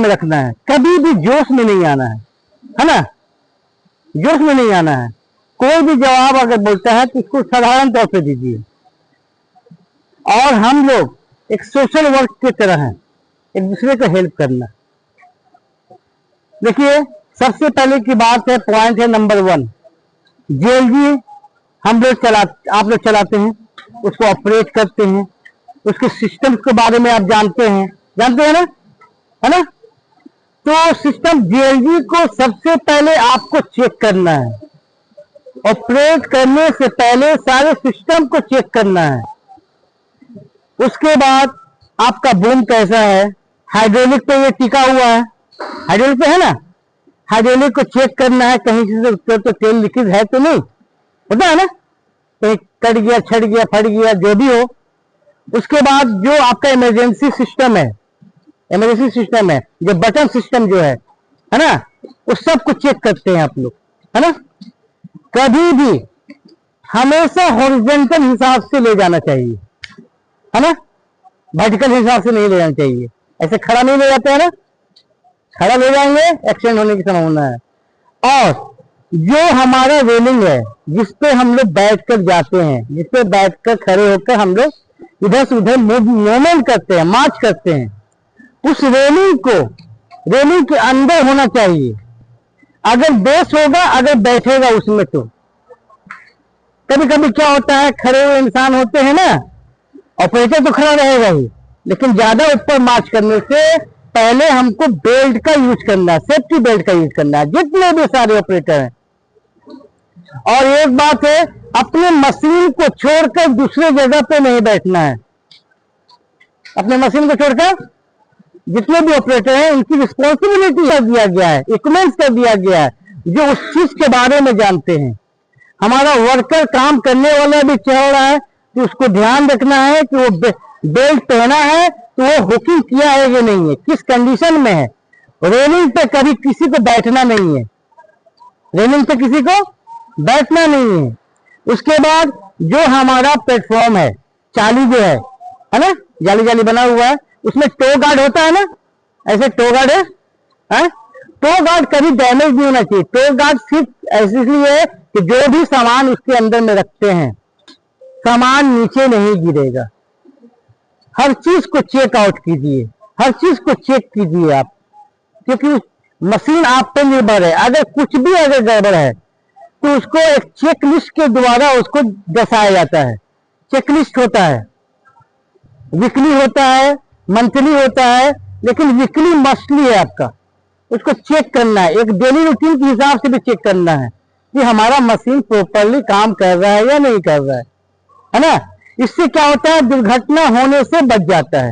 में रखना है, कभी भी जोश में नहीं आना है ना, जोश में नहीं आना है। कोई भी जवाब अगर बोलता है तो उसको साधारण तौर पे दीजिए। और हम लोग एक सोशल वर्क की तरह हैं, एक दूसरे को हेल्प करना। देखिए, सबसे पहले की बात है, पॉइंट है नंबर 1, जेएलजी आप लोग चलाते हैं, उसको ऑपरेट करते हैं, उसके सिस्टम के बारे में आप जानते हैं ना, है ना। तो सिस्टम जेएलजी को सबसे पहले आपको चेक करना है, ऑपरेट करने से पहले सारे सिस्टम को चेक करना है। उसके बाद आपका बूम कैसा है, हाइड्रोलिक पे ये टिका हुआ है, हाइड्रोलिक पे है ना, हाइड्रोलिक को चेक करना है, कहीं से तो तेल लीकेज है तो नहीं, होता है ना, कहीं कट गया, छट गया, फट गया, जो भी हो। उसके बाद जो आपका इमरजेंसी सिस्टम है, जो बटन सिस्टम जो है ना, उस सब को चेक करते हैं आप लोग, है ना। कभी भी हमेशा हॉरिजॉन्टल हिसाब से ले जाना चाहिए, है ना, वर्टिकल हिसाब से नहीं ले जाना चाहिए। ऐसे खड़ा नहीं ले जाते हैं ना, खड़ा ले जाएंगे एक्सीडेंट होने की संभावना है। और जो हमारा रेलिंग है, जिसपे हम लोग बैठकर जाते हैं, जिसपे बैठकर खड़े होकर हम लोग इधर से उधर मूवमेंट करते हैं, मार्च करते हैं, उस रेलिंग के अंदर होना चाहिए। अगर बेस होगा, अगर बैठेगा उसमें, तो कभी कभी क्या होता है, खड़े हुए इंसान होते हैं ना, ऑपरेटर तो खड़ा रहेगा ही, लेकिन ज्यादा ऊपर मार्च करने से पहले हमको बेल्ट का यूज करना है, सेफ्टी बेल्ट का यूज करना है, जितने भी सारे ऑपरेटर हैं। और एक बात है, अपने मशीन को छोड़कर दूसरे जगह पे नहीं बैठना है। अपने मशीन को छोड़कर जितने भी ऑपरेटर हैं, उनकी रिस्पॉन्सिबिलिटी कर दिया गया है, इक्विपमेंट्स कर दिया गया है, जो उस चीज के बारे में जानते हैं। हमारा वर्कर काम करने वाला भी चल रहा है कि उसको ध्यान रखना है कि वो बेल्ट पहना है तो वो हुकिंग किया है कि नहीं है, किस कंडीशन में है। रेलिंग पे कभी किसी को बैठना नहीं है, रेलिंग पे किसी को बैठना नहीं है। उसके बाद जो हमारा प्लेटफॉर्म है, चाली जो है ना, जाली जाली बना हुआ है, उसमें टो गार्ड होता है ना, ऐसे टो गार्ड है, टो गार्ड कभी डैमेज नहीं होना चाहिए। टो गार्ड सिर्फ ऐसे इसलिए है कि जो भी सामान उसके अंदर में रखते हैं, सामान नीचे नहीं गिरेगा। हर चीज को चेक आउट कीजिए, हर चीज को चेक कीजिए आप, क्योंकि मशीन आप पे निर्भर है। अगर कुछ भी अगर गड़बड़ है तो उसको एक चेक लिस्ट के द्वारा उसको दर्शाया जाता है। चेक लिस्ट होता है, वीकली होता है, मंथली होता है, लेकिन वीकली मस्टली है आपका, उसको चेक करना है। एक डेली रूटीन के हिसाब से भी चेक करना है कि हमारा मशीन प्रॉपरली काम कर रहा है या नहीं कर रहा है ना। इससे क्या होता है, दुर्घटना होने से बच जाता है।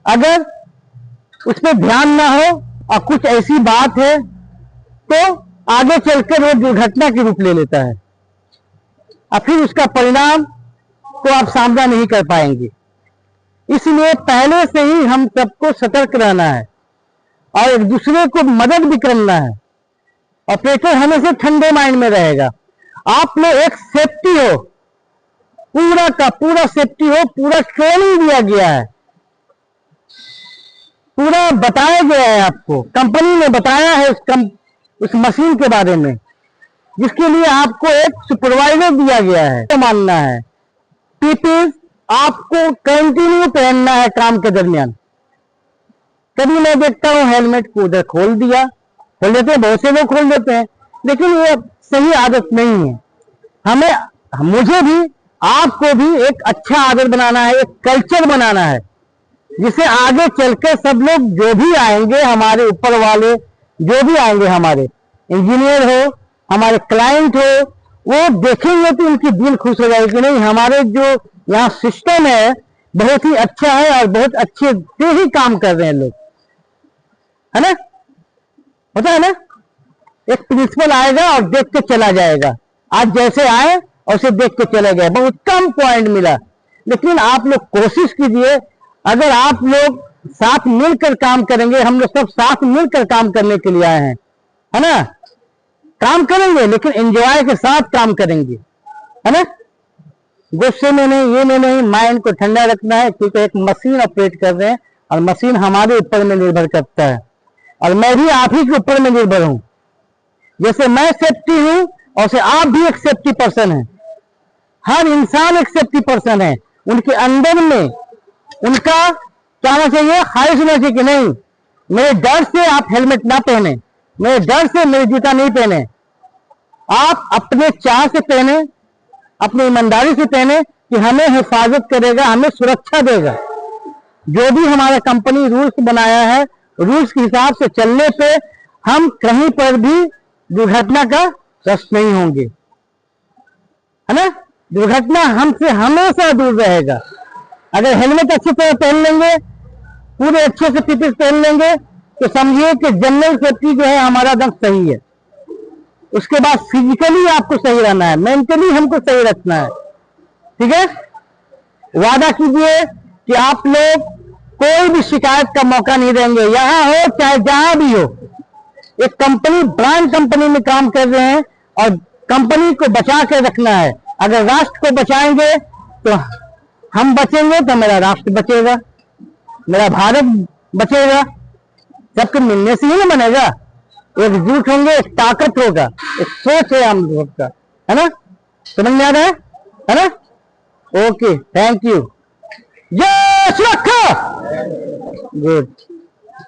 अगर उस पर ध्यान ना हो और कुछ ऐसी बात है तो आगे चलकर वो दुर्घटना के रूप ले लेता है, और फिर उसका परिणाम को आप सामना नहीं कर पाएंगे। इसलिए पहले से ही हम सबको सतर्क रहना है और एक दूसरे को मदद भी करना है। ऑपरेटर हमेशा ठंडे माइंड में रहेगा। आप में एक सेफ्टी हो, पूरा का पूरा सेफ्टी हो, पूरा ट्रेनिंग दिया गया है, पूरा बताया गया है आपको, कंपनी ने बताया है उस मशीन के बारे में, जिसके लिए आपको एक सुपरवाइजर दिया गया है। तो मानना है पीपीई आपको कंटिन्यू पहनना है काम के दरमियान। कभी मैं देखता हूं हेलमेट को उधर खोल देते हैं, बहुत से लोग खोल देते हैं, लेकिन ये सही आदत नहीं है। मुझे भी, आपको भी एक अच्छा आदत बनाना है, एक कल्चर बनाना है, जिसे आगे चलकर सब लोग जो भी आएंगे, हमारे ऊपर वाले जो भी आएंगे, हमारे इंजीनियर हो, हमारे क्लाइंट हो, वो देखेंगे तो उनकी दिल खुश हो जाएगी। नहीं, हमारे जो यहाँ सिस्टम है बहुत ही अच्छा है और बहुत अच्छे से ही काम कर रहे हैं लोग, है ना, होता है ना। एक प्रिंसिपल आएगा और देख के चला जाएगा, आज जैसे आए और उसे देख के चले गए, बहुत कम पॉइंट मिला। लेकिन आप लोग कोशिश कीजिए, अगर आप लोग साथ मिलकर काम करेंगे, हम लोग सब साथ मिलकर काम करने के लिए आए हैं, है ना, काम करेंगे लेकिन एंजॉय के साथ काम करेंगे, है ना, गुस्से में नहीं, ये में नहीं, माइंड को ठंडा रखना है, क्योंकि एक मशीन ऑपरेट कर रहे हैं और मशीन हमारे ऊपर में निर्भर करता है। और मैं भी आप ही के ऊपर में निर्भर हूं। जैसे मैं सेफ्टी हूं और से आप भी एक सेफ्टी पर्सन है। हर इंसान एक सेफ्टी पर्सन है। उनके अंदर में उनका क्या होना चाहिए, ख्वाहिश होना चाहिए कि नहीं मेरे डर से आप हेलमेट ना पहने, मेरे डर से मेरे जूता नहीं पहने। आप अपने चाह से पहने, अपनी ईमानदारी से पहने कि हमें हिफाजत करेगा, हमें सुरक्षा देगा। जो भी हमारा कंपनी रूल्स बनाया है, रूल्स के हिसाब से चलने पे हम कहीं पर भी दुर्घटना का ग्रस्त नहीं होंगे, है ना। दुर्घटना हमसे हमेशा दूर रहेगा। अगर हेलमेट अच्छी तरह पहन लेंगे, पूरे अच्छे से पीपीई पहन लेंगे, तो समझिए कि जनरल सेफ्टी जो है हमारा एकदम सही है। उसके बाद फिजिकली आपको सही रहना है, मेंटली हमको सही रखना है, ठीक है। वादा कीजिए कि आप लोग कोई भी शिकायत का मौका नहीं देंगे, यहां हो चाहे जहां भी हो। एक कंपनी, ब्रांड कंपनी में काम कर रहे हैं और कंपनी को बचा के रखना है। अगर राष्ट्र को बचाएंगे तो हम बचेंगे, तो मेरा राष्ट्र बचेगा, मेरा भारत बचेगा। सबके मिलने से ही ना बनेगा। एकजुट होंगे, एक ताकत होगा, एक सोच है हम लोग का, है ना। समझ में आ रहा है ना। Okay, thank you. जय सुरक्षा। गुड।